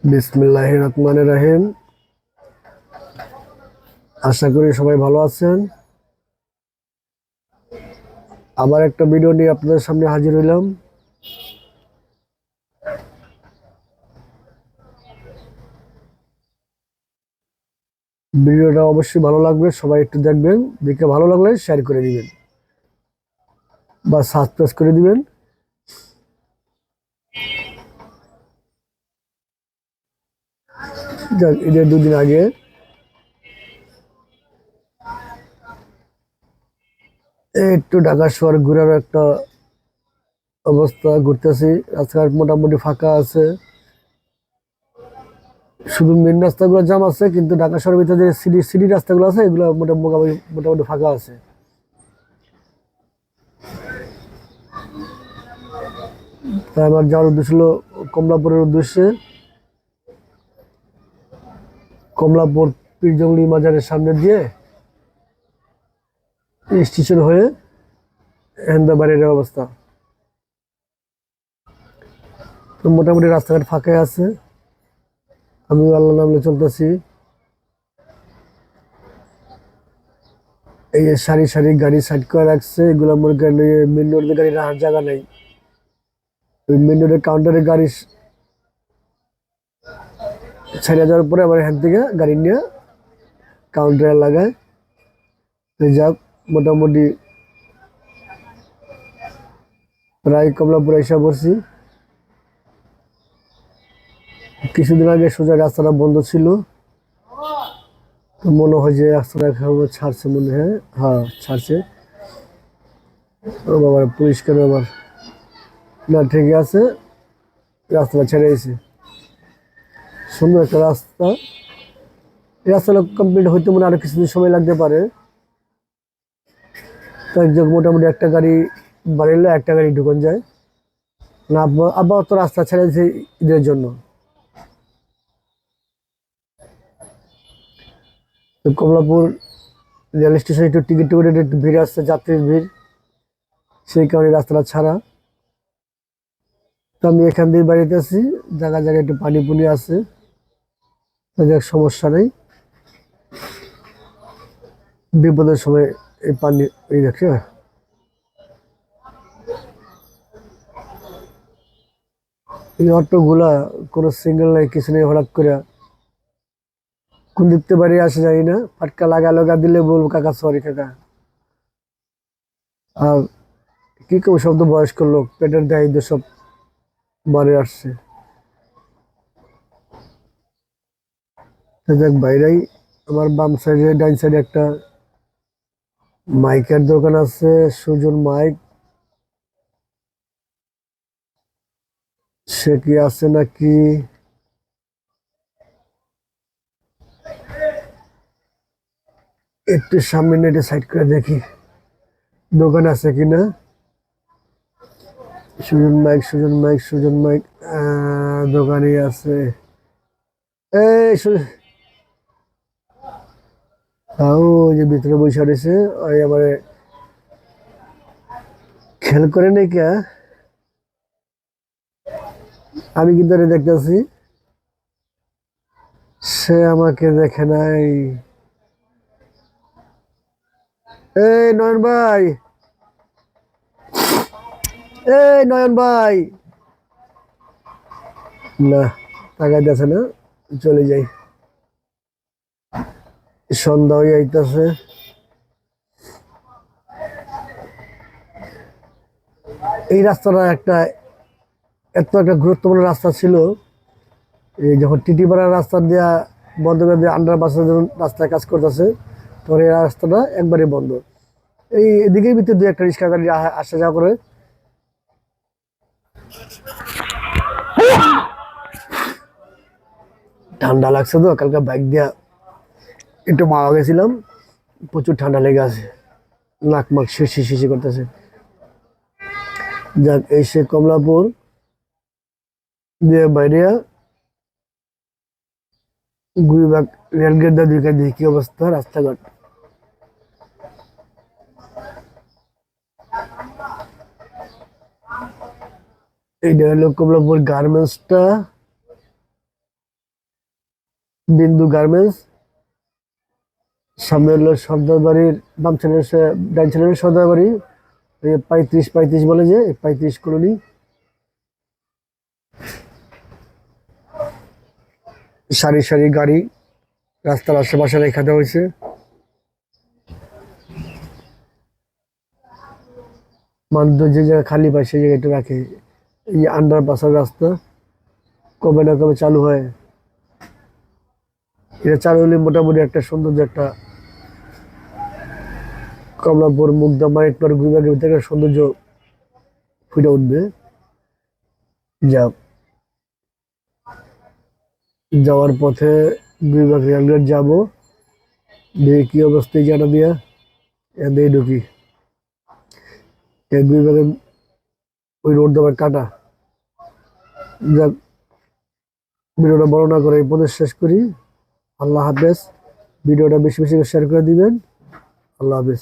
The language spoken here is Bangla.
বিসমিল্লাহির রহমানির রহিম। আশা করি সবাই ভালো আছেন। আবার একটা ভিডিও নিয়ে আপনাদের সামনে হাজির হইলাম। ভিডিওটা অবশ্যই ভালো লাগবে, সবাই একটু দেখবেন, দেখে ভালো লাগলে শেয়ার করে দিবেন বা সাবস্ক্রাইব করে দিবেন। ঈদের দুদিন আগে একটু ঢাকা শহর ঘোরার একটা অবস্থা, ঘুরতেছি। রাস্তাঘাট মোটামুটি ফাঁকা আছে, শুধু মেন রাস্তাগুলো জাম আছে, কিন্তু ঢাকা শহরের ভিতরে যে সিটি সিটি রাস্তাগুলো আছে এগুলো মোটামুটি মোটামুটি ফাঁকা আছে। তাই আমার যাওয়ার উদ্দেশ্য হলো কমলাপুরের উদ্দেশ্যে। কমলাপুর পীরজঙ্গলি মাজারের সামনে দিয়ে স্টেশন হয়ে হেন্দাবাড়ির অবস্থা। তো মোটামুটি রাস্তাঘাট ফাঁকাই আছে, আমি আল্লাহ নামে চলতেছি। এই যে সারি সারি গাড়ি সাইড করে রাখছে, এগুলো মনে করেন মেন রোডের গাড়ি রাখার জায়গা নেই। ওই মেন রোডের কাউন্টারে গাড়ি ছেড়ে যাওয়ার পরে আবার এখান থেকে গাড়ি নিয়ে কাউন্টারে লাগায়। তো যাক, মোটামুটি প্রায় কমলাপুর এসে পড়ছি। কিছুদিন আগে সোজা রাস্তাটা বন্ধ ছিল, তো মনে হয় যে রাস্তাটা ছাড়ছে, মনে হয় হ্যাঁ ছাড়ছে। ও বাবা, পরিষ্কার আবার না, ঠিকই আছে, রাস্তাটা ছেড়ে গেছে। সুন্দর একটা রাস্তা। এই রাস্তাটা কমপ্লিট হইতে মনে হয় আরো কিছুদিন সময় লাগতে পারে। তাই যে মোটামুটি একটা গাড়ি বাড়িলে একটা গাড়ি ঢুকন যায় না। আবার তো রাস্তা ছেড়ে দিয়েছে ঈদের জন্য। তো কমলাপুর রেল স্টেশনে একটু টিকিট টিকিটের একটু ভিড় আসছে, যাত্রীর ভিড়, সেই কারণে রাস্তাটা ছাড়া। তো আমি এখান দিয়ে বাড়িতে আছি, জায়গায় জায়গায় একটু পানি পুনি আছে, তো যাক সমস্যা নেই। বিপদের সময় এই পানি, এই দেখে এই অটোগুলা কোনো সিঙ্গেল নাই, কিছু নেই, হঠাৎ করে কোন দিকতে বাড়ি আসে যাই না, ফাটকা লাগা দিলে বলবো কাকা সরি কাকা। আর কি কেউ সব তো বয়স্ক লোক, পেটের দায়িত্ব সব বাড়ি আসছে। তো যাক, বাইরেই আমার বাম সাইডে ডাইন সাইডে একটা মাইকের দোকান আছে, সুজন মাইক। সে কি আছে নাকি, একটু সামনে নেটে সাইড করে দেখি দোকান আছে কিনা। Sujan mike, Sujan mike, Sujan mike, দোকানই আছে। এই তাও যে ভিতরে বসে রয়েছে, ওই আমার খেয়াল করে নেই কে, আমি কিন্তু এটা দেখতেছি, সে আমাকে দেখে নাই। এই নয়ন ভাই, এই নয়ন ভাই, না তাকাই যাচ্ছে না, চলে যাই। সন্ধ্যা হয়ে আইতাছে। এই রাস্তাটা একটা এত একটা গুরুত্বপূর্ণ রাস্তা ছিল। এই যখন টিটিপাড়ার রাস্তা দিয়া বন্ধ করে দিয়ে আন্ডারপাসের যখন রাস্তায় কাজ করতেছে, তখন এই রাস্তাটা একবারে বন্ধ। এই এদিকের ভিতরে দু একটা রিক্সা গাড়ি আসা যাওয়া করে। ঠান্ডা লাগছে তো, কালকে বাইক দিয়া একটু মারা গেছিলাম, প্রচুর ঠান্ডা লেগে আছে, নাক মাক শিশি শিশি করতেছে। যাক, এই সে কমলাপুর দিয়ে বাইরে গুইবাগ রেলগেট দা দিকে দেখি কি অবস্থা রাস্তাঘাট। এইটা হলো কমলাপুর গার্মেন্টসটা। বিন্দু গার্মেন্টস, সামনে হলো সর্দার বাড়ির বাম ছেলের ডান ছেলের সর্দার বাড়ি, 35 বলে যে 35 কলোনি। সারি সারি গাড়ি রাস্তার আশেপাশে রেখা দেওয়া হয়েছে। মানুষ যে জায়গায় খালি পায় সেই জায়গাটা রাখে। এই আন্ডারপাসের রাস্তা কবে না কবে চালু হয়। এটা চালু হলে মোটামুটি একটা সৌন্দর্য, একটা কমলাপুর মুগদা মানিকপুর বিভাগের ভিতরে একটা সৌন্দর্য ফুটে উঠবে। যা যাওয়ার পথে বিভাগ রেলগেট যাবো, দেখি কি অবস্থায় জানা দিয়া দিয়ে ঢুকি। এক বিভাগের ওই রোড দেওয়ার কাটা। যাক, ভিডিওটা বড় না করে এই পর্যন্ত শেষ করি। আল্লাহ হাফেজ। ভিডিওটা বেশি বেশি শেয়ার করে দিবেন। আল্লাহ হাফেজ।